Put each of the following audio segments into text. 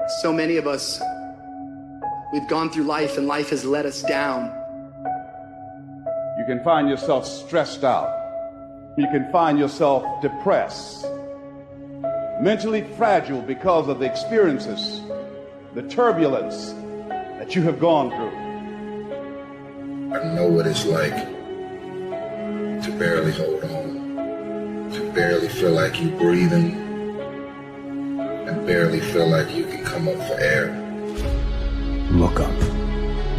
So many of us, we've gone through life and life has let us down. You can find yourself stressed out. You can find yourself depressed, mentally fragile because of the experiences, the turbulence that you have gone through. I know what it's like to barely hold on, to barely feel like you're breathing, and barely feel like you can come up for air. Look up.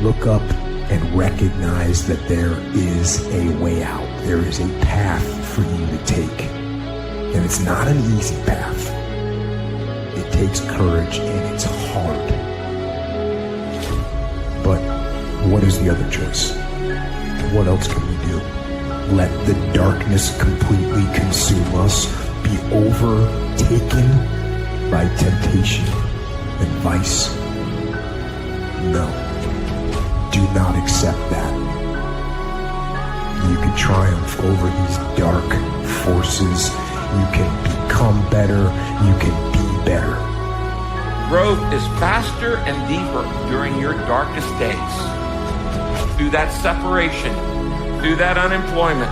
Look up and recognize that there is a way out. There is a path for you to take. And it's not an easy path. It takes courage and it's hard. But what is the other choice? What else can we do? Let the darkness completely consume us, be overtaken by temptation and vice? No. Do not accept that. You can triumph over these dark forces. You can become better. You can be better. Growth is faster and deeper during your darkest days. Through that separation, through that unemployment,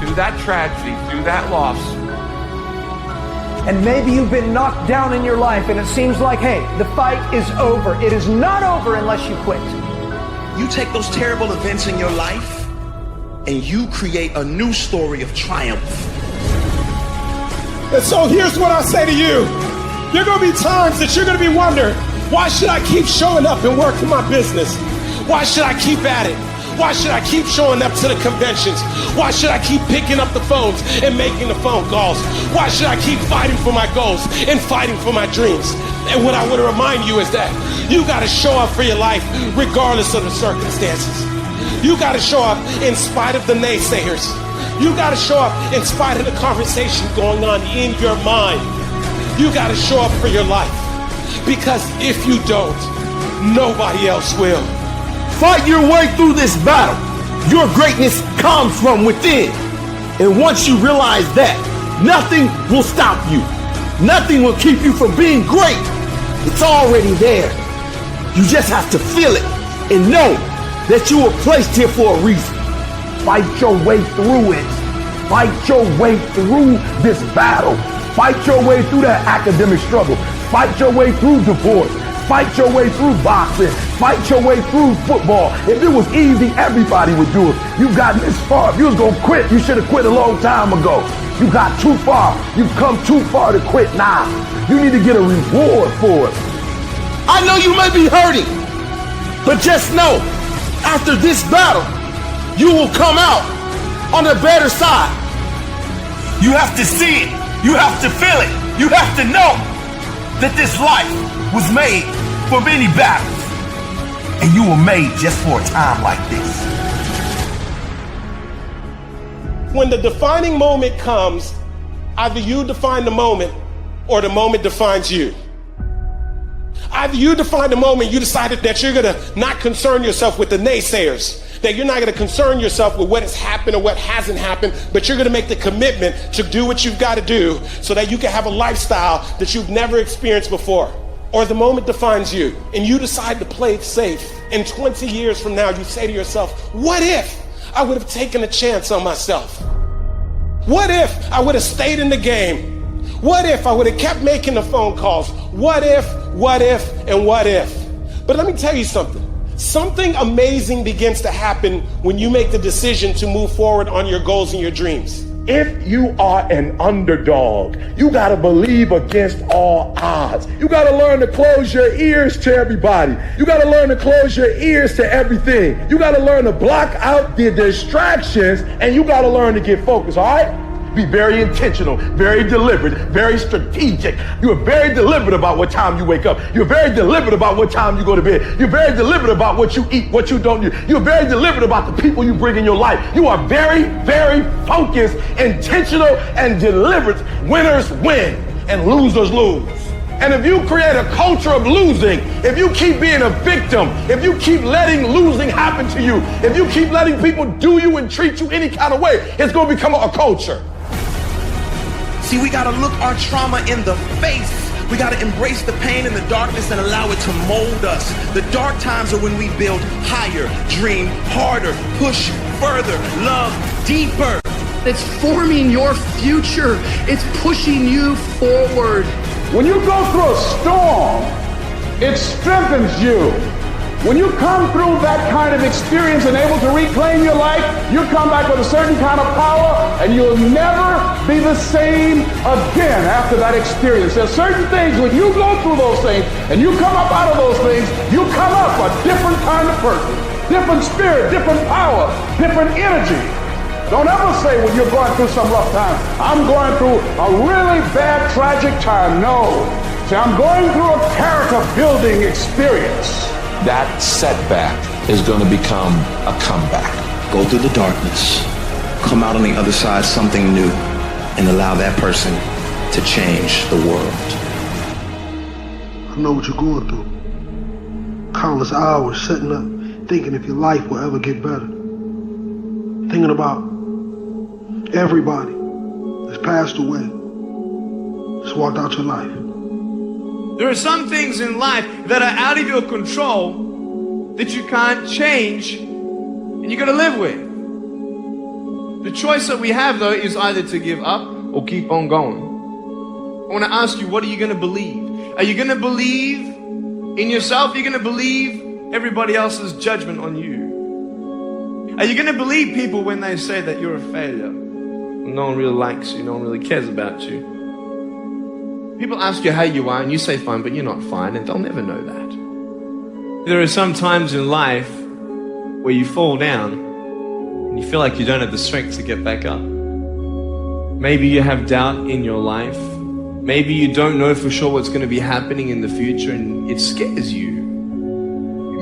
through that tragedy, through that loss. And maybe you've been knocked down in your life and it seems like, hey, the fight is over. It is not over unless you quit. You take those terrible events in your life and you create a new story of triumph. And so here's what I say to you. There are going to be times that you're going to be wondering, why should I keep showing up and working my business? Why should I keep at it? Why should I keep showing up to the conventions? Why should I keep picking up the phones and making the phone calls? Why should I keep fighting for my goals and fighting for my dreams? And what I want to remind you is that you got to show up for your life regardless of the circumstances. You got to show up in spite of the naysayers. You got to show up in spite of the conversation going on in your mind. You got to show up for your life. Because if you don't, nobody else will. Fight your way through this battle. Your greatness comes from within. And once you realize that, nothing will stop you. Nothing will keep you from being great. It's already there. You just have to feel it and know that you were placed here for a reason. Fight your way through it. Fight your way through this battle. Fight your way through that academic struggle. Fight your way through divorce. Fight your way through boxing. Fight your way through football. If it was easy, everybody would do it. You got this far. If you was going to quit, you should have quit a long time ago. You got too far. You've come too far to quit now. You need to get a reward for it. I know you may be hurting, but just know, after this battle, you will come out on the better side. You have to see it. You have to feel it. You have to know that this life was made for many battles, and you were made just for a time like this. When the defining moment comes, either you define the moment or the moment defines you. Either you define the moment, you decided that you're going to not concern yourself with the naysayers, that you're not going to concern yourself with what has happened or what hasn't happened, but you're going to make the commitment to do what you've got to do so that you can have a lifestyle that you've never experienced before. Or the moment defines you and you decide to play it safe. And 20 years from now, you say to yourself, what if I would have taken a chance on myself? What if I would have stayed in the game? What if I would have kept making the phone calls? What if, and what if? But let me tell you something. Something amazing begins to happen when you make the decision to move forward on your goals and your dreams. If you are an underdog, you got to believe against all odds. You got to learn to close your ears to everybody. You got to learn to close your ears to everything. You got to learn to block out the distractions, and you got to learn to get focused, all right? Be very intentional, very deliberate, very strategic. You are very deliberate about what time you wake up. You're very deliberate about what time you go to bed. You're very deliberate about what you eat, what you don't do. You're very deliberate about the people you bring in your life. You are very, very focused, intentional, and deliberate. Winners win and losers lose. And if you create a culture of losing, if you keep being a victim, if you keep letting losing happen to you, if you keep letting people do you and treat you any kind of way, it's going to become a culture. See, we got to look our trauma in the face We got to embrace the pain and the darkness and allow it to mold us. The dark times are when we build higher, dream harder, push further, love deeper. It's forming your future. It's pushing you forward. When you go through a storm, it strengthens you. When you come through that kind of experience and able to reclaim your life, you come back with a certain kind of power, and you'll never be the same again after that experience. There's certain things, when you go through those things and you come up out of those things, you come up a different kind of person, different spirit, different power, different energy. Don't ever say when you're going through some rough time, I'm going through a really bad, tragic time. No. See, I'm going through a character building experience. That setback is going to become a comeback. Go through the darkness, come out on the other side something new, and allow that person to change the world. I know what you're going through. Countless hours setting up, thinking if your life will ever get better. Thinking about everybody that's passed away, just walked out your life. There are some things in life that are out of your control that you can't change and you got to live with. The choice that we have, though, is either to give up or keep on going. I want to ask you, what are you going to believe? Are you going to believe in yourself? Are you going to believe everybody else's judgment on you? Are you going to believe people when they say that you're a failure? No one really likes you. No one really cares about you. People ask you how you are and you say fine, but you're not fine, and they'll never know that. There are some times in life where you fall down and you feel like you don't have the strength to get back up. Maybe you have doubt in your life. Maybe you don't know for sure what's going to be happening in the future and it scares you.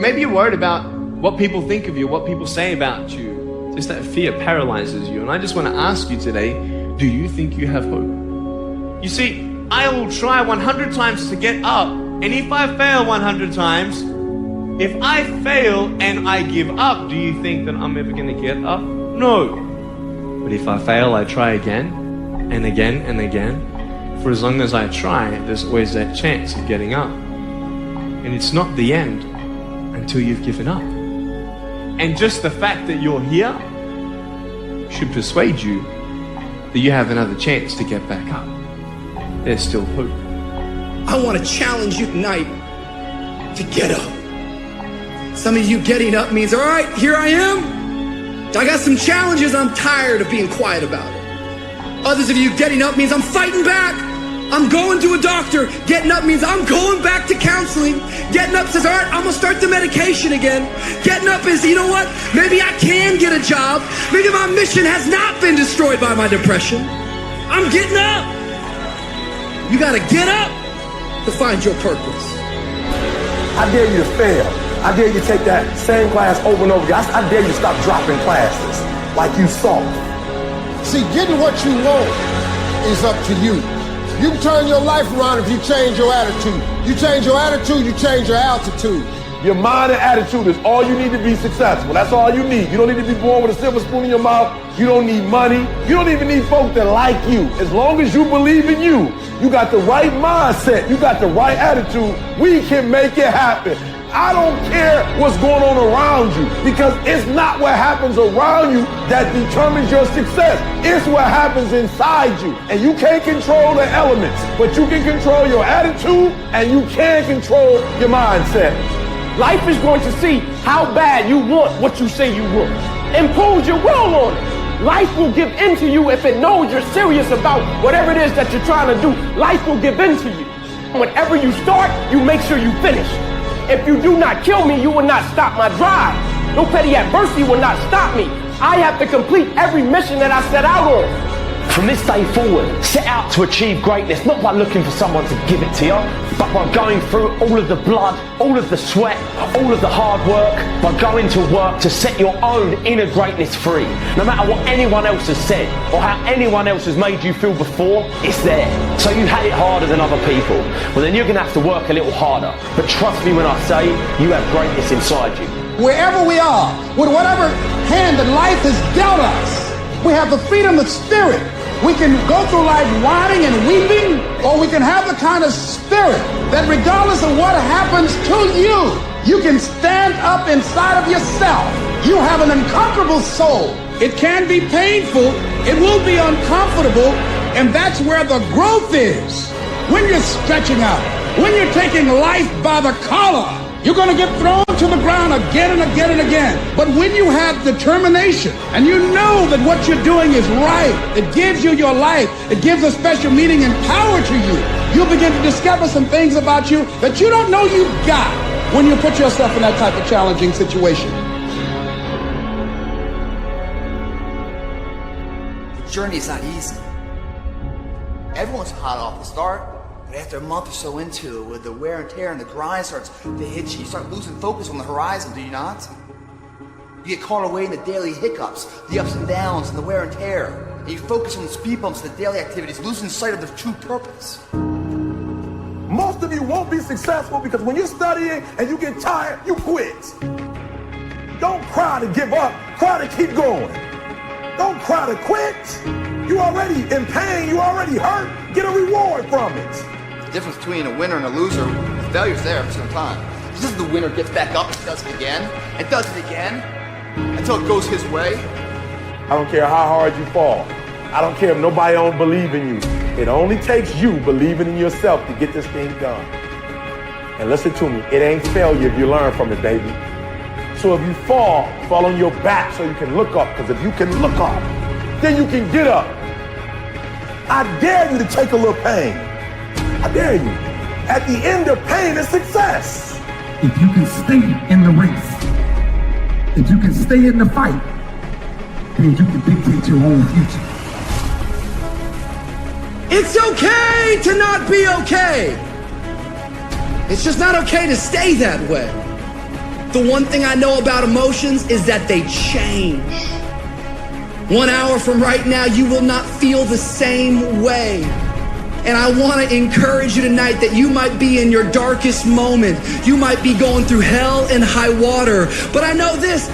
Maybe you're worried about what people think of you, what people say about you. Just that fear paralyzes you. And I just want to ask you today, do you think you have hope? You see, I will try 100 times to get up, and if I fail 100 times, if I fail and I give up, do you think that I'm ever going to get up? No. But if I fail, I try again and again and again. For as long as I try, there's always that chance of getting up. And it's not the end until you've given up. And just the fact that you're here should persuade you that you have another chance to get back up. There's still hope. I want to challenge you tonight to get up. Some of you getting up means, all right, here I am. I got some challenges. I'm tired of being quiet about it. Others of you getting up means I'm fighting back. I'm going to a doctor. Getting up means I'm going back to counseling. Getting up says, all right, I'm going to start the medication again. Getting up is, you know what? Maybe I can get a job. Maybe my mission has not been destroyed by my depression. I'm getting up. You got to get up to find your purpose. I dare you to fail. I dare you to take that same class over and over again. I dare you to stop dropping classes like you saw. See, getting what you want is up to you. You can turn your life around if you change your attitude. You change your attitude, you change your altitude. Your mind and attitude is all you need to be successful. That's all you need. You don't need to be born with a silver spoon in your mouth. You don't need money. You don't even need folks that like you. As long as you believe in you, you got the right mindset, you got the right attitude, we can make it happen. I don't care what's going on around you, because it's not what happens around you that determines your success. It's what happens inside you. And you can't control the elements, but you can control your attitude and you can control your mindset. Life is going to see how bad you want what you say you want. Impose your will on it. Life will give in to you if it knows you're serious about whatever it is that you're trying to do. Life will give in to you. Whenever you start, you make sure you finish. If you do not kill me, you will not stop my drive. No petty adversity will not stop me. I have to complete every mission that I set out on. From this day forward, set out to achieve greatness, not by looking for someone to give it to you, but by going through all of the blood, all of the sweat, all of the hard work, by going to work to set your own inner greatness free. No matter what anyone else has said, or how anyone else has made you feel before, it's there. So you had it harder than other people. Well, then you're gonna have to work a little harder. But trust me when I say, you have greatness inside you. Wherever we are, with whatever hand that life has dealt us, we have the freedom of spirit We can go through life whining and weeping, or we can have the kind of spirit that regardless of what happens to you, you can stand up inside of yourself. You have an unconquerable soul. It can be painful, it will be uncomfortable, and that's where the growth is. When you're stretching out, when you're taking life by the collar, you're going to get thrown to the ground again and again and again. But when you have determination and you know that what you're doing is right, it gives you your life, it gives a special meaning and power to you, you'll begin to discover some things about you that you don't know you've got when you put yourself in that type of challenging situation. The journey is not easy. Everyone's hot off the start. But after a month or so into it, with the wear and tear and the grind starts to hit you, you start losing focus on the horizon, do you not? You get caught away in the daily hiccups, the ups and downs, and the wear and tear. And you focus on the speed bumps and the daily activities, losing sight of the true purpose. Most of you won't be successful because when you're studying and you get tired, you quit. Don't cry to give up, cry to keep going. Don't cry to quit. You already in pain, you already hurt, get a reward from it. The difference between a winner and a loser, the failure's there for some time. It's just the winner gets back up and does it again, and does it again, until it goes his way. I don't care how hard you fall. I don't care if nobody don't believe in you. It only takes you believing in yourself to get this thing done. And listen to me, it ain't failure if you learn from it, baby. So if you fall on your back so you can look up, because if you can look up, then you can get up. I dare you to take a little pain. I dare you. At the end of pain is success. If you can stay in the race, if you can stay in the fight, then you can dictate your own future. It's okay to not be okay. It's just not okay to stay that way. The one thing I know about emotions is that they change. 1 hour from right now, you will not feel the same way. And I want to encourage you tonight that you might be in your darkest moment. You might be going through hell and high water. But I know this.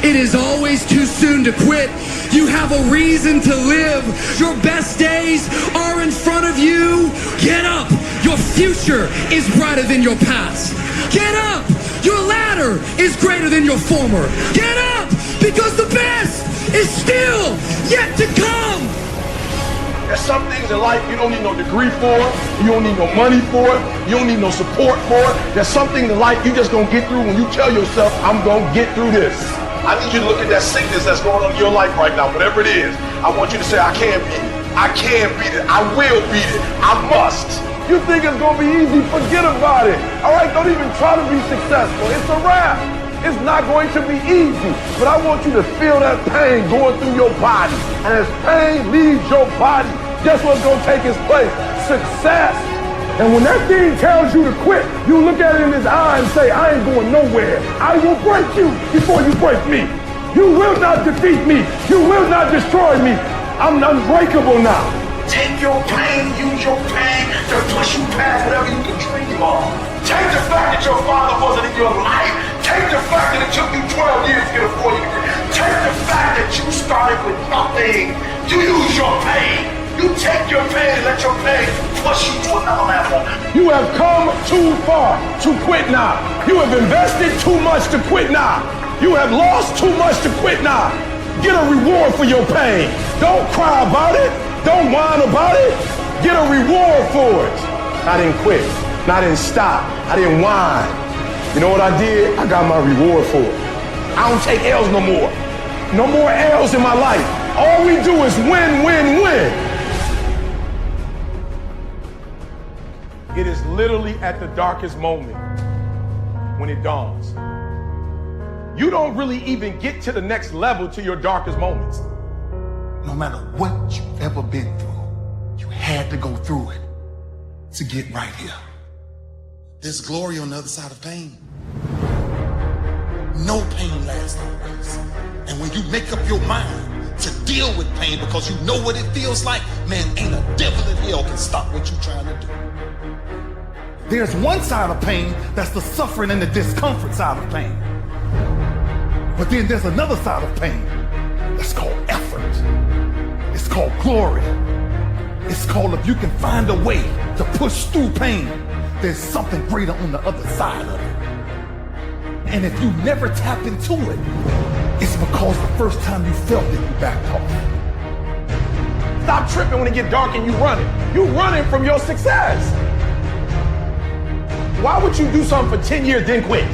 It is always too soon to quit. You have a reason to live. Your best days are in front of you. Get up. Your future is brighter than your past. Get up. Your ladder is greater than your former. Get up, because the best is still yet to come. There's some things in life you don't need no degree for, you don't need no money for it, you don't need no support for it. There's some things in life you just gonna get through when you tell yourself, I'm gonna get through this. I need you to look at that sickness that's going on in your life right now, whatever it is. I want you to say, I can beat it. I can beat it. I will beat it. I must. You think it's gonna be easy? Forget about it. All right, don't even try to be successful. It's a wrap. It's not going to be easy, but I want you to feel that pain going through your body. And as pain leaves your body, guess what's gonna take its place? Success. And when that thing tells you to quit, you look at it in his eye and say, I ain't going nowhere. I will break you before you break me. You will not defeat me. You will not destroy me. I'm unbreakable now. Take your pain, use your pain to push you past whatever you can dream of. Take the fact that your father wasn't in your life. Take the fact that it took you 12 years to get a 4-year degree. Take the fact that you started with nothing. You use your pain. You take your pain and let your pain push you to another level. You have come too far to quit now. You have invested too much to quit now. You have lost too much to quit now. Get a reward for your pain. Don't cry about it. Don't whine about it. Get a reward for it. I didn't quit. I didn't stop. I didn't whine. You know what I did? I got my reward for it. I don't take L's no more. No more L's in my life. All we do is win, win, win. It is literally at the darkest moment when it dawns. You don't really even get to the next level to your darkest moments. No matter what you've ever been through, you had to go through it to get right here. There's glory on the other side of pain. No pain lasts always. And when you make up your mind to deal with pain because you know what it feels like, man, ain't a devil in hell can stop what you're trying to do. There's one side of pain that's the suffering and the discomfort side of pain. But then there's another side of pain that's called effort. It's called glory. It's called if you can find a way to push through pain, there's something greater on the other side of it. And if you never tap into it, it's because the first time you felt it, you backed off. Stop tripping when it get dark and you running. You running from your success. Why would you do something for 10 years then quit?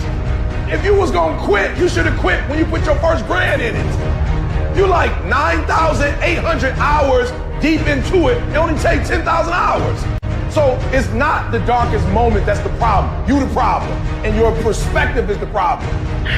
If you was gonna quit, you should have quit when you put your first grand in it. You're like 9,800 hours deep into it. It only takes 10,000 hours. So it's not the darkest moment that's the problem. You the problem. And your perspective is the problem.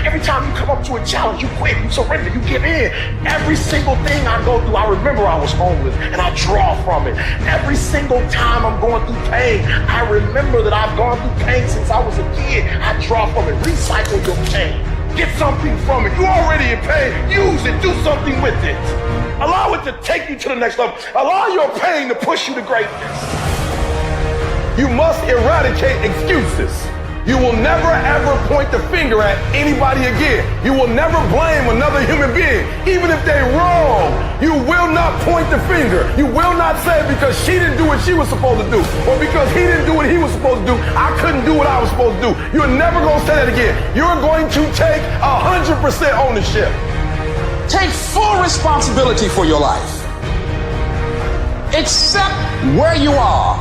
Every time you come up to a challenge, you quit, you surrender, you give in. Every single thing I go through, I remember I was homeless and I draw from it. Every single time I'm going through pain, I remember that I've gone through pain since I was a kid. I draw from it. Recycle your pain. Get something from it. You're already in pain. Use it. Do something with it. Allow it to take you to the next level. Allow your pain to push you to greatness. You must eradicate excuses. You will never ever point the finger at anybody again. You will never blame another human being, even if they're wrong. You will not point the finger. You will not say because she didn't do what she was supposed to do, or because he didn't do what he was supposed to do, I couldn't do what I was supposed to do. You're never going to say that again. You're going to take 100% ownership. Take full responsibility for your life. Accept where you are.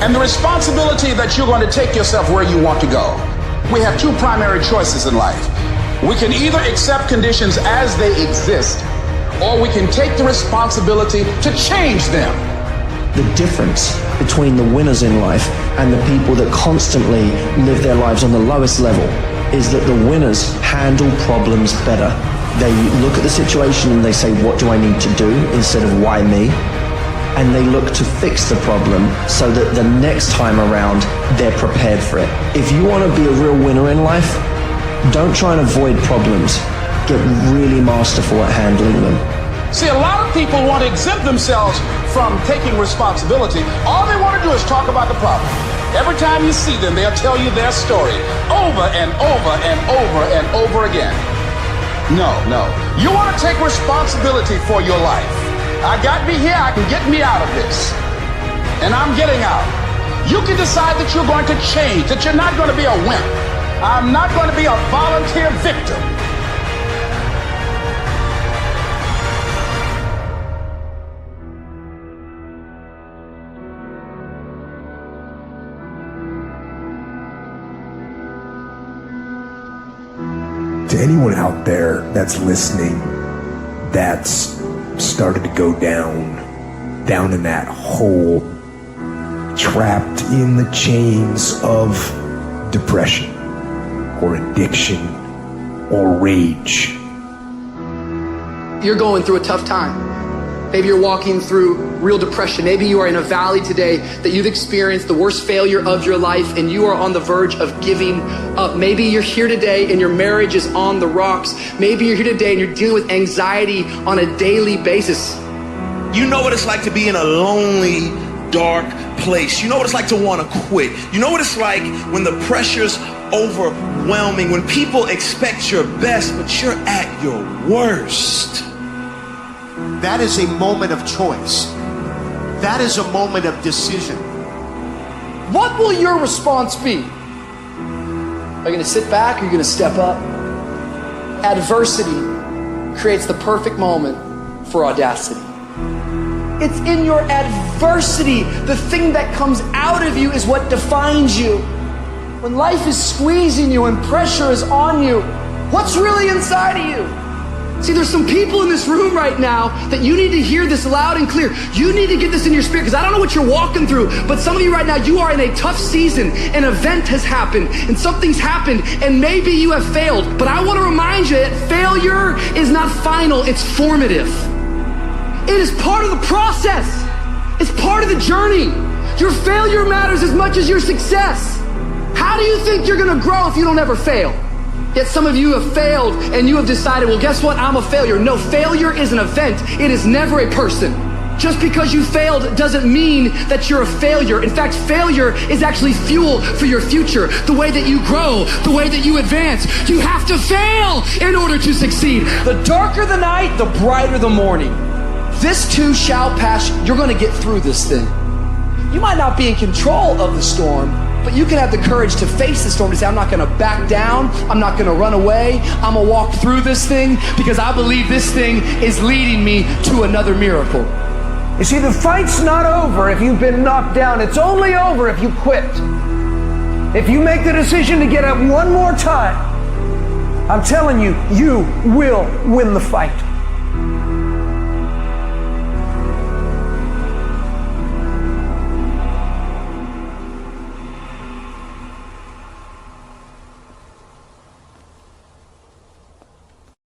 And the responsibility that you're going to take yourself where you want to go. We have two primary choices in life. We can either accept conditions as they exist, or we can take the responsibility to change them. The difference between the winners in life and the people that constantly live their lives on the lowest level is that the winners handle problems better. They look at the situation and they say, what do I need to do, instead of why me? And they look to fix the problem so that the next time around, they're prepared for it. If you want to be a real winner in life, don't try and avoid problems. Get really masterful at handling them. See, a lot of people want to exempt themselves from taking responsibility. All they want to do is talk about the problem. Every time you see them, they'll tell you their story over and over and over and over again. No. You want to take responsibility for your life. I got me here, I can get me out of this. And I'm getting out. You can decide that you're going to change, that you're not going to be a wimp. I'm not going to be a volunteer victim. To anyone out there that's listening, that's started to go down down in that hole, trapped in the chains of depression or addiction or rage. You're going through a tough time. Maybe you're walking through real depression. Maybe you are in a valley today that you've experienced the worst failure of your life and you are on the verge of giving up. Maybe you're here today and your marriage is on the rocks. Maybe you're here today and you're dealing with anxiety on a daily basis. You know what it's like to be in a lonely, dark place. You know what it's like to want to quit. You know what it's like when the pressure's overwhelming, when people expect your best, but you're at your worst. That is a moment of choice. That is a moment of decision. What will your response be? Are you going to sit back or are you going to step up? Adversity creates the perfect moment for audacity. It's in your adversity. The thing that comes out of you is what defines you. When life is squeezing you and pressure is on you, what's really inside of you? See, there's some people in this room right now that you need to hear this loud and clear. You need to get this in your spirit, because I don't know what you're walking through, but some of you right now, you are in a tough season. An event has happened and something's happened and maybe you have failed. But I want to remind you that failure is not final, it's formative. It is part of the process. It's part of the journey. Your failure matters as much as your success. How do you think you're going to grow if you don't ever fail? Yet some of you have failed and you have decided, well, guess what? I'm a failure. No, failure is an event. It is never a person. Just because you failed doesn't mean that you're a failure. In fact, failure is actually fuel for your future. The way that you grow, the way that you advance. You have to fail in order to succeed. The darker the night, the brighter the morning. This too shall pass. You're going to get through this thing. You might not be in control of the storm, but you can have the courage to face the storm, to say, I'm not going to back down. I'm not going to run away. I'm going to walk through this thing because I believe this thing is leading me to another miracle. You see, the fight's not over if you've been knocked down. It's only over if you quit. If you make the decision to get up one more time, I'm telling you, you will win the fight.